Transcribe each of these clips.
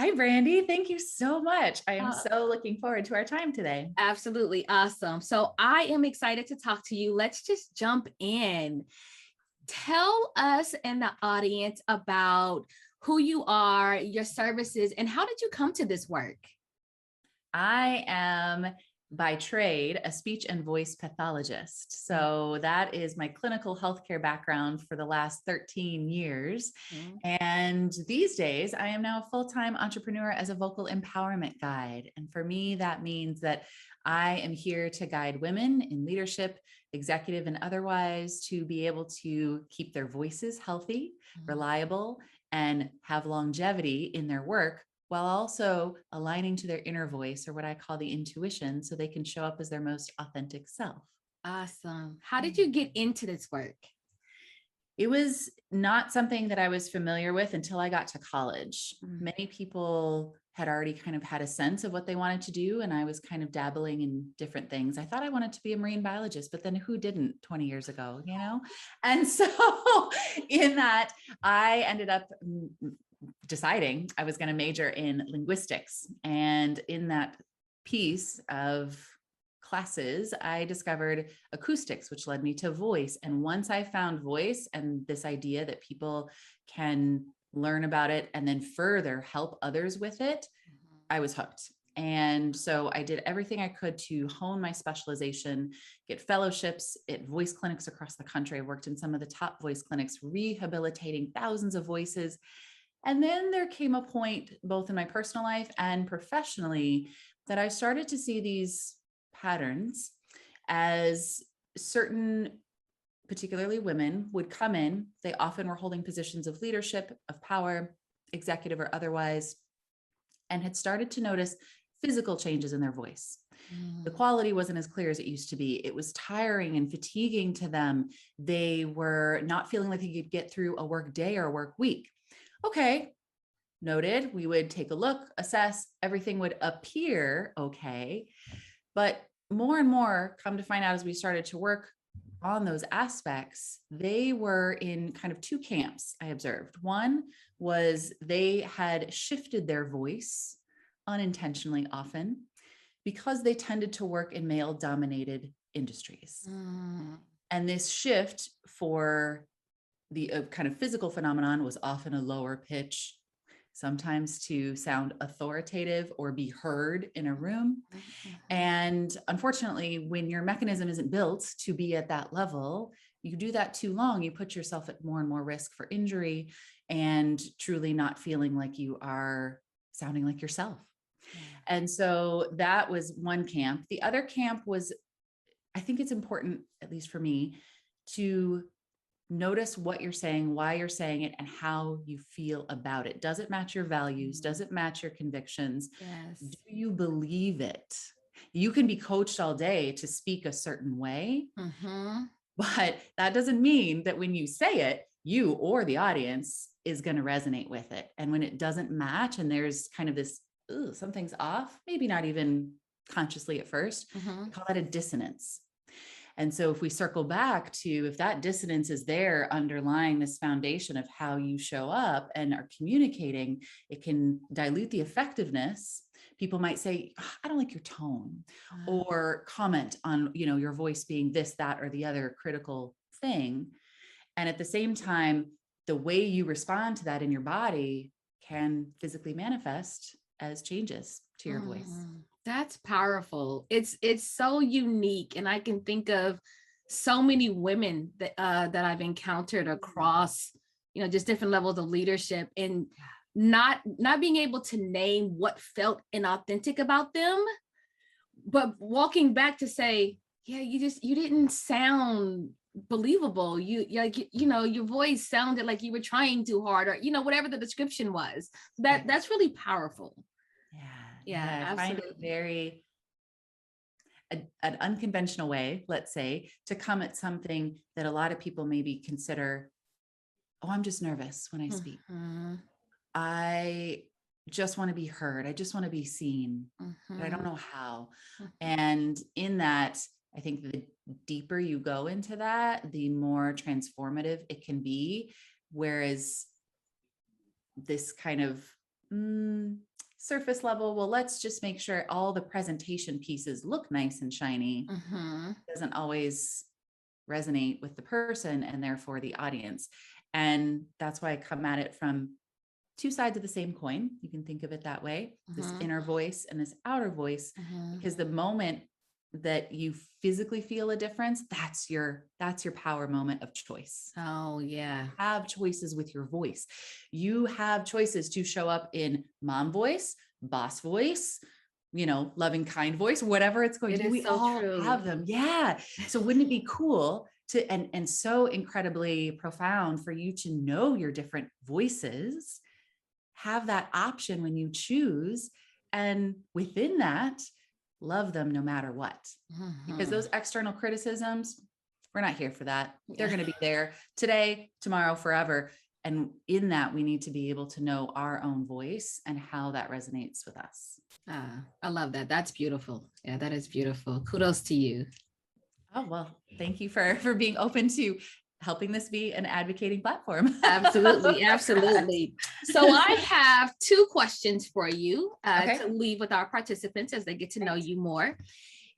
Hi, Brandi. Thank you so much. I am Uh, so looking forward to our time today. Absolutely awesome. So I am excited to talk to you. Let's just jump in. Tell us and the audience about who you are, your services, and how did you come to this work? I am by trade a speech and voice pathologist. So that is my clinical healthcare background for the last 13 years. Mhm. And these days, I am now a full-time entrepreneur as a vocal empowerment guide. And for me, that means that I am here to guide women in leadership, executive, and otherwise to be able to keep their voices healthy, reliable, and have longevity in their work while also aligning to their inner voice, or what I call the intuition, so they can show up as their most authentic self. Awesome. How did you get into this work? It was not something that I was familiar with until I got to college. Mm. Many people had already kind of had a sense of what they wanted to do, and I was kind of dabbling in different things. I thought I wanted to be a marine biologist, but then who didn't 20 years ago, you know? And so in that, I ended up deciding I was going to major in linguistics. And in that piece of classes, I discovered acoustics, which led me to voice. And once I found voice and this idea that people can learn about it and then further help others with it, I was hooked. And so I did everything I could to hone my specialization, get fellowships at voice clinics across the country. I worked in some of the top voice clinics, rehabilitating thousands of voices. And then there came a point, both in my personal life and professionally, that I started to see these patterns as certain, particularly women, would come in. They often were holding positions of leadership, of power, executive or otherwise, and had started to notice physical changes in their voice. The quality wasn't as clear as it used to be. It was tiring and fatiguing to them. They were not feeling like they could get through a work day or a work week. Okay, noted. We would take a look, assess, everything would appear okay. But more and more, come to find out as we started to work on those aspects, they were in kind of two camps, I observed. One was they had shifted their voice unintentionally often because they tended to work in male dominated industries. Mm. And this shift for the kind of physical phenomenon was often a lower pitch, sometimes to sound authoritative or be heard in a room. And unfortunately, when your mechanism isn't built to be at that level, you do that too long, you put yourself at more and more risk for injury and truly not feeling like you are sounding like yourself. Yeah. And so that was one camp. The other camp was, I think it's important, at least for me, to notice what you're saying, why you're saying it, and how you feel about it. Does it match your values? Does it match your convictions? Yes. Do you believe it? You can be coached all day to speak a certain way, Mm-hmm. but that doesn't mean that when you say it, you or the audience is going to resonate with it. And when it doesn't match and there's kind of this, something's off, maybe not even consciously at first, Mm-hmm. we call that a dissonance. And so if we circle back to if that dissonance is there underlying this foundation of how you show up and are communicating, it can dilute the effectiveness. People might say, I don't like your tone, or comment on, your voice being this, that, or the other critical thing. And at the same time, the way you respond to that in your body can physically manifest as changes to your voice. That's powerful. It's so unique, and I can think of so many women that I've encountered across, just different levels of leadership, and not being able to name what felt inauthentic about them, but walking back to say, yeah, you didn't sound believable. Your voice sounded like you were trying too hard, or whatever the description was. That's really powerful. Yeah, Yeah, I find it absolutely. very an unconventional way, let's say, to come at something that a lot of people maybe consider, oh, I'm just nervous when I speak. Mhm, I just want to be heard. I just want to be seen, but I don't mhm, know how. mhm. And in that, I think the deeper you go into that, the more transformative it can be. Whereas this kind of surface level, well, let's just make sure all the presentation pieces look nice and shiny, doesn't always resonate with the person and therefore the audience. And that's why I come at it from two sides of the same coin. You can think of it that way, this inner voice and this outer voice, because the moment that you physically feel a difference, that's your power moment of choice. Oh, yeah. Have choices with your voice. You have choices to show up in mom voice, boss voice, loving, kind voice, whatever it's going to be. We so all true. have them. Yeah. So wouldn't it be cool to, and so incredibly profound for you to know your different voices, have that option when you choose, and within that, love them no matter what. Because those external criticisms, we're not here for that. They're going to be there today, tomorrow, forever. And in that, we need to be able to know our own voice and how that resonates with us. I love that. That's beautiful. Yeah, that is beautiful. Kudos to you. Oh, well, thank you for being open to helping this be an advocating platform. Absolutely. Absolutely. So I have two questions for you to leave with our participants as they get to know you more.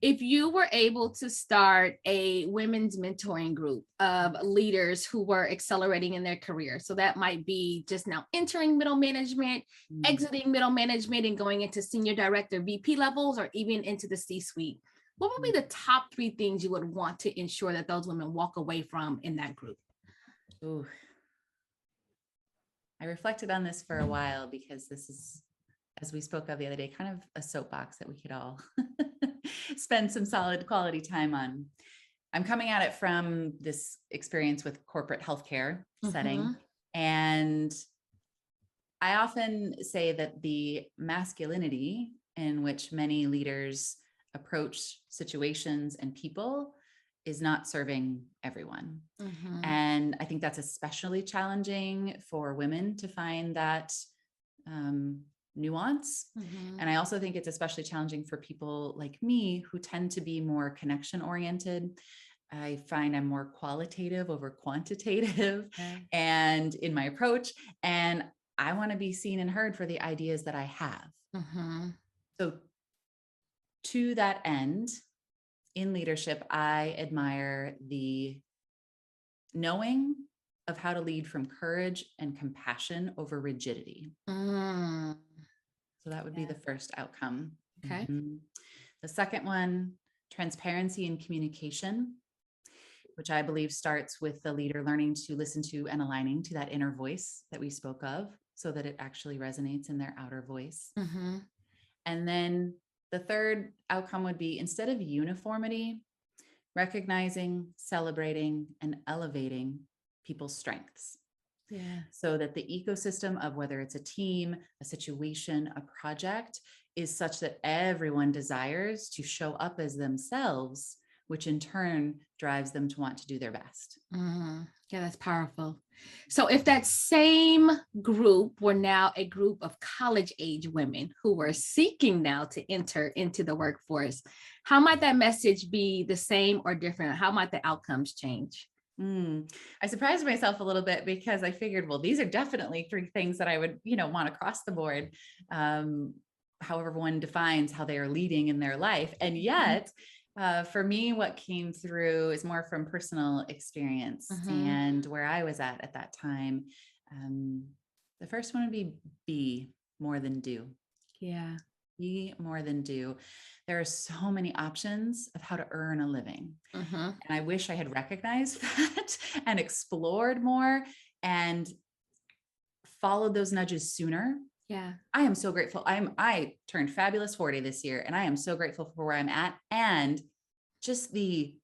If you were able to start a women's mentoring group of leaders who were accelerating in their career, so that might be just now entering middle management, exiting middle management and going into senior director, VP levels, or even into the C-suite, what would be the top 3 things you would want to ensure that those women walk away from in that group? Ooh. I reflected on this for a while because this is, as we spoke of the other day, kind of a soapbox that we could all spend some solid quality time on. I'm coming at it from this experience with corporate healthcare setting. And I often say that the masculinity in which many leaders approach situations and people is not serving everyone. And I think that's especially challenging for women to find that nuance. And I also think it's especially challenging for people like me who tend to be more connection oriented. I find I'm more qualitative over quantitative and in my approach, and I want to be seen and heard for the ideas that I have. So to that end, in leadership, I admire the knowing of how to lead from courage and compassion over rigidity. So that would be the first outcome. Okay. The second one, transparency and communication, which I believe starts with the leader learning to listen to and aligning to that inner voice that we spoke of so that it actually resonates in their outer voice. And then the third outcome would be, instead of uniformity, recognizing, celebrating, and elevating people's strengths. So that the ecosystem of whether it's a team, a situation, a project is such that everyone desires to show up as themselves, which in turn drives them to want to do their best. Yeah, that's powerful. So if that same group were now a group of college age women who were seeking now to enter into the workforce, how might that message be the same or different? How might the outcomes change? I surprised myself a little bit because I figured, well, these are definitely 3 things that I would, want across the board. However one defines how they are leading in their life. And yet, for me, what came through is more from personal experience and where I was at that time. The first one would be more than do. Be more than do. There are so many options of how to earn a living. And I wish I had recognized that and explored more and followed those nudges sooner. I am so grateful. I turned fabulous 40 this year, and I am so grateful for where I'm at and just the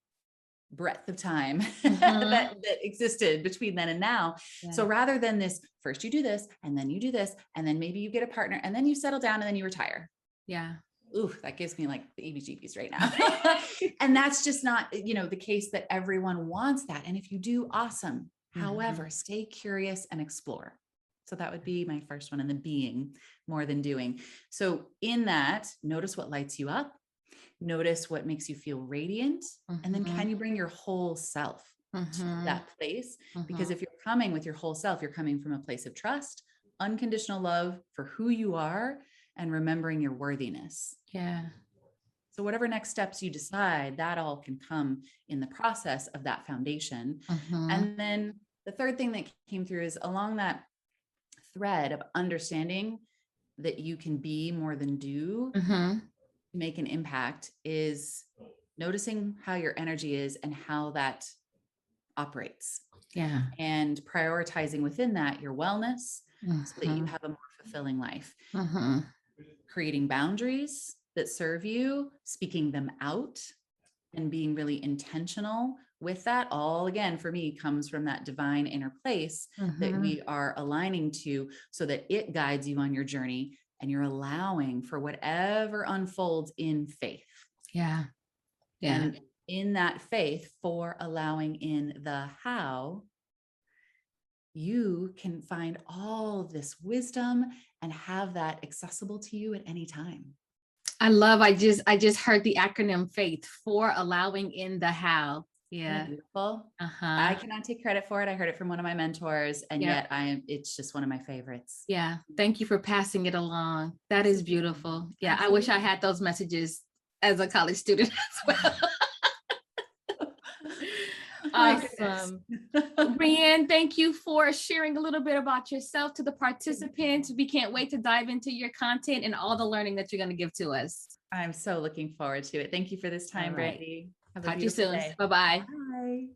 breadth of time that existed between then and now. So rather than this, first you do this, and then you do this, and then maybe you get a partner, and then you settle down, and then you retire. Ooh, that gives me like the EBGBs right now. And that's just not, the case that everyone wants that. And if you do, awesome. However, stay curious and explore. So that would be my first one, and the being more than doing. So in that, notice what lights you up, notice what makes you feel radiant. And then can you bring your whole self to that place? Because if you're coming with your whole self, you're coming from a place of trust, unconditional love for who you are, and remembering your worthiness. Yeah. So whatever next steps you decide, that all can come in the process of that foundation. And then the third thing that came through is along that thread of understanding that you can be more than do, make an impact, is noticing how your energy is and how that operates. Yeah. And prioritizing within that your wellness so that you have a more fulfilling life. Creating boundaries that serve you, speaking them out, and being really intentional with that. All again, for me, comes from that divine inner place that we are aligning to, so that it guides you on your journey and you're allowing for whatever unfolds in faith. Yeah. Yeah. And in that faith, for allowing in the how, you can find all of this wisdom and have that accessible to you at any time. I just heard the acronym FAITH, for allowing in the how. Yeah. Beautiful. I cannot take credit for it. I heard it from one of my mentors, and yet it's just one of my favorites. Yeah. Thank you for passing it along. That is beautiful. Yeah. Absolutely. I wish I had those messages as a college student as well. Awesome. Brienne, thank you for sharing a little bit about yourself to the participants. We can't wait to dive into your content and all the learning that you're going to give to us. I'm so looking forward to it. Thank you for this time, Brandi. Talk to you soon. Bye-bye. Bye.